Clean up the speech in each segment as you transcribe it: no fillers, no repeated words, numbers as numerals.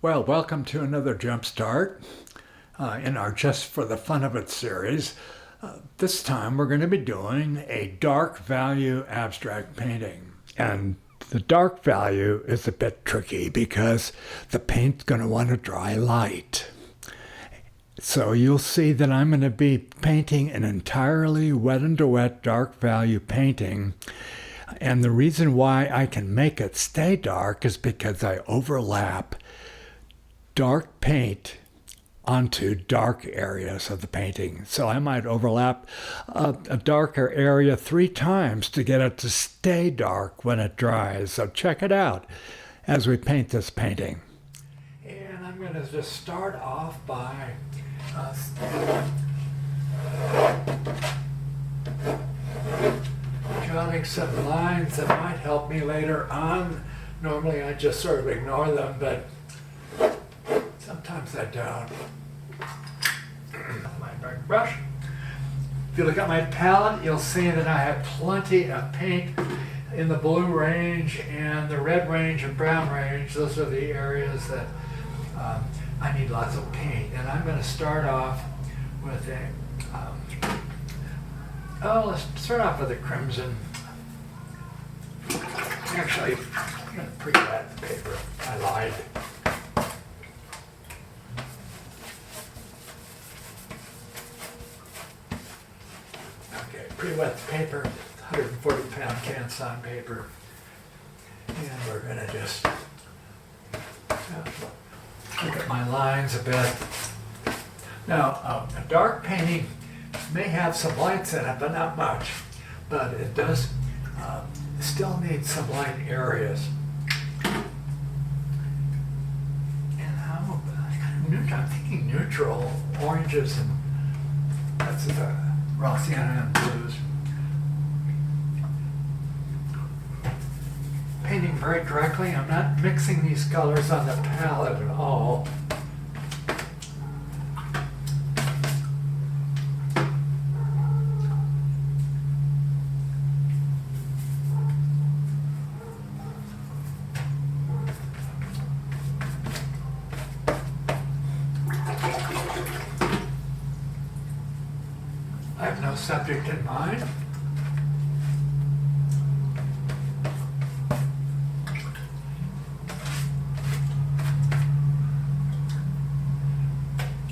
Well, welcome to another Jumpstart in our Just for the Fun of It series. This time we're going to be doing a dark value abstract painting. And the dark value is a bit tricky because the paint's going to want to dry light. So you'll see that I'm going to be painting an entirely wet and wet dark value painting. And the reason why I can make it stay dark is because I overlap dark paint onto dark areas of the painting. So I might overlap a darker area 3 times to get it to stay dark when it dries. So check it out as we paint this painting. And I'm going to just start off by drawing some lines that might help me later on. Normally I just sort of ignore them, but sometimes I don't. My dark brush. If you look at my palette, you'll see that I have plenty of paint in the blue range and the red range and brown range. Those are the areas that I need lots of paint. And I'm going to start off with let's start off with a crimson. Actually, I'm going to pre-wet the paper. I lied. Pre-wet the paper, 140-pound can sign paper, and we're going to just look at my lines a bit. Now, a dark painting may have some lights in it, but not much. But it does still need some light areas. And I'm thinking neutral oranges, and that's the raw sienna and blues. Painting very directly. I'm not mixing these colors on the palette at all. I have no subject in mind.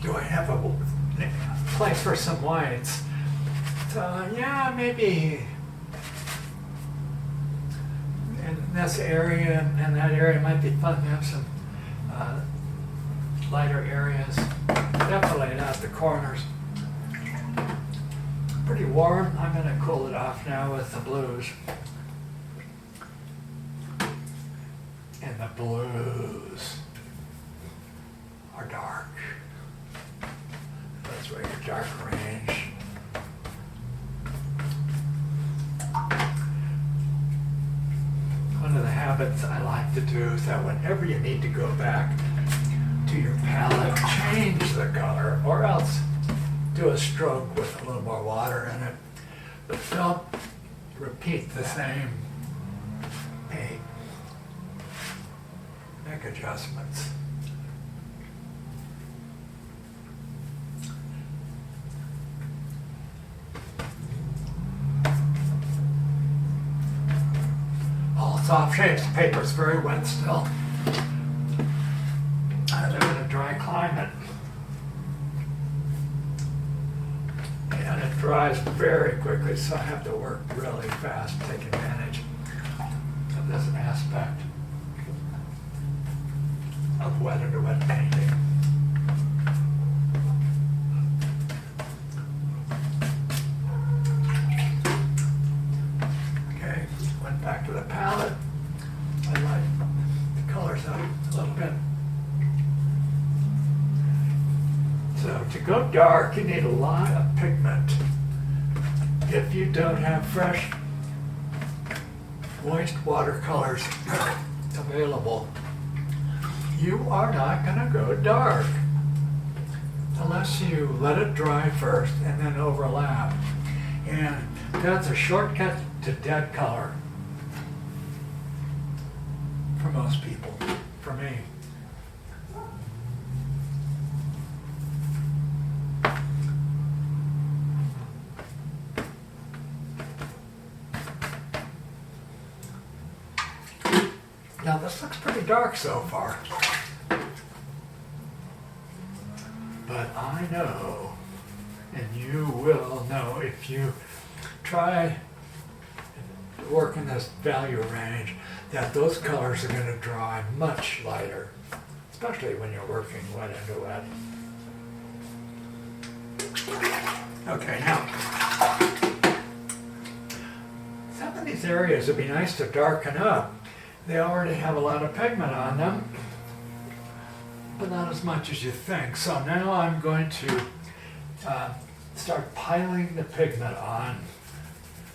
Do I have a place for some whites? So, yeah, maybe in this area and that area might be fun to have some lighter areas. Definitely not the corners. Pretty warm. I'm going to cool it off now with the blues. And the blues are dark. That's where your dark range. One of the habits I like to do is that whenever you need to go back to your palette, change the color, or else do a stroke with a little more water in it, but don't repeat the same paint. Make adjustments. All soft shapes. The paper's very wet still. I live in a dry climate. And it dries very quickly, so I have to work really fast to take advantage of this aspect of wet and wet painting. Okay, went back to the palette. I light the colors up a little bit. So to go dark, you need a lot of pigment. If you don't have fresh, moist watercolors available, you are not going to go dark unless you let it dry first and then overlap. And that's a shortcut to dead color for most people. For me, this looks pretty dark so far. But I know, and you will know if you try to work in this value range, that those colors are going to dry much lighter, especially when you're working wet into wet. Okay, now, some of these areas would be nice to darken up. They already have a lot of pigment on them, but not as much as you think. So now I'm going to start piling the pigment on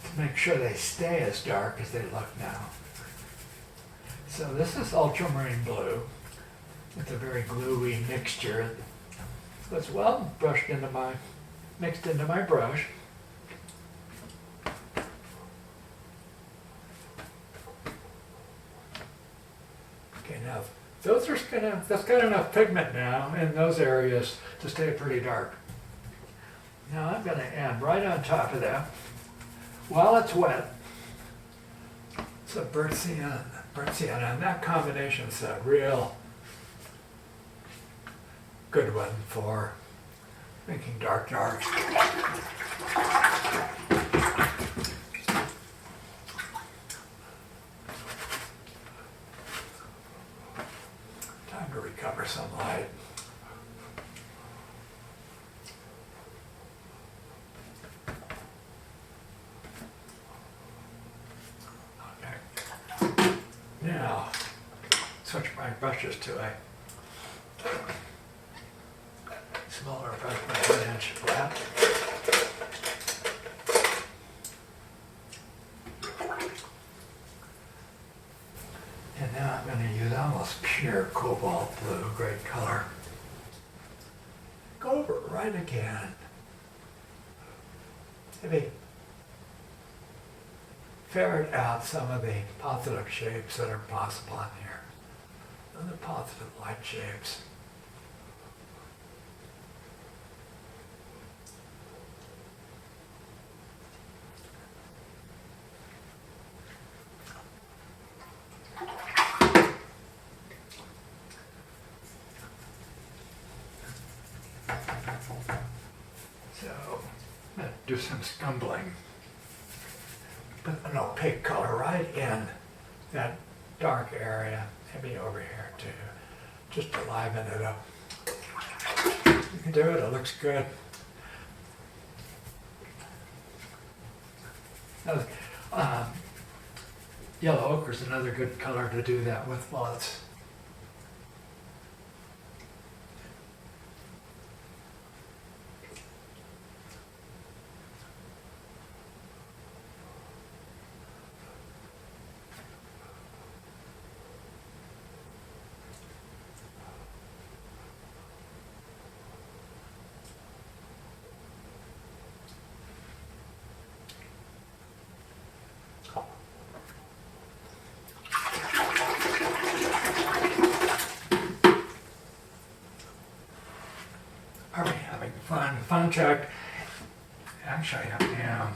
to make sure they stay as dark as they look now. So this is ultramarine blue. It's a very gluey mixture. It's well mixed into my brush. Okay, now that's got enough pigment now in those areas to stay pretty dark. Now I'm going to add right on top of that, while it's wet, some burnt sienna, and that combination's a real good one for making dark darks. Time to recover some light. Okay. Now, switch my brushes to a smaller brush, by 1 inch flat. And now I'm going to use almost pure cobalt blue, great color. Go over it right again. Maybe ferret out some of the positive shapes that are possible in here. And the positive light shapes. So, I'm going to do some scumbling. Put an opaque color right in that dark area, maybe over here too, just to liven it up. You can do it, it looks good. Now, yellow ochre is another good color to do that with while it's Are we having fun? Fun check. Actually, I am.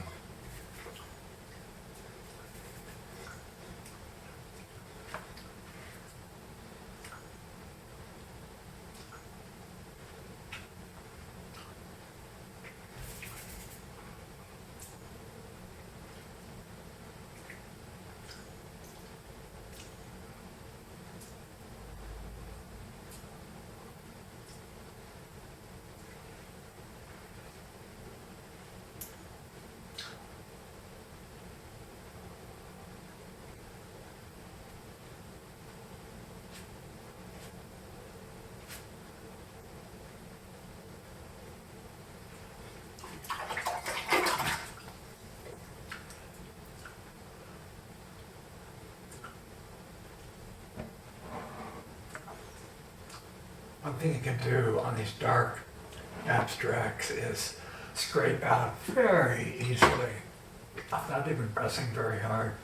One thing you can do on these dark abstracts is scrape out very easily, not even pressing very hard.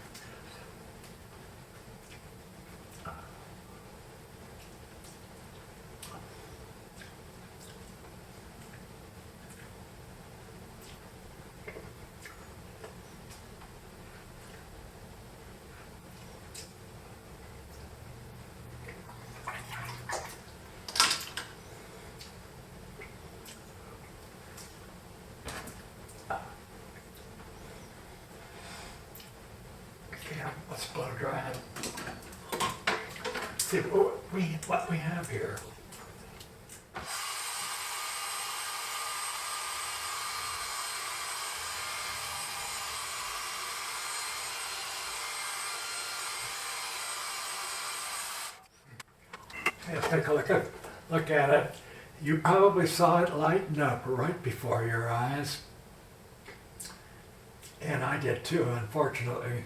Let's blow dry it. See what we have here. Let's take a look at it. You probably saw it lighten up right before your eyes. And I did too, unfortunately.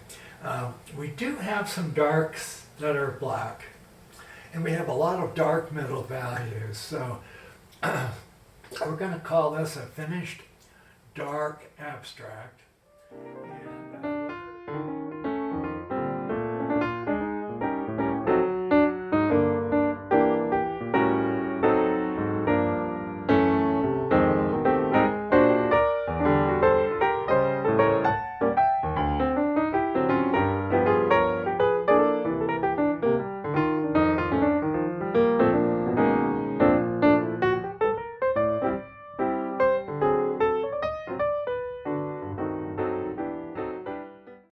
We do have some darks that are black. And we have a lot of dark middle values. So we're going to call this a finished dark abstract. And,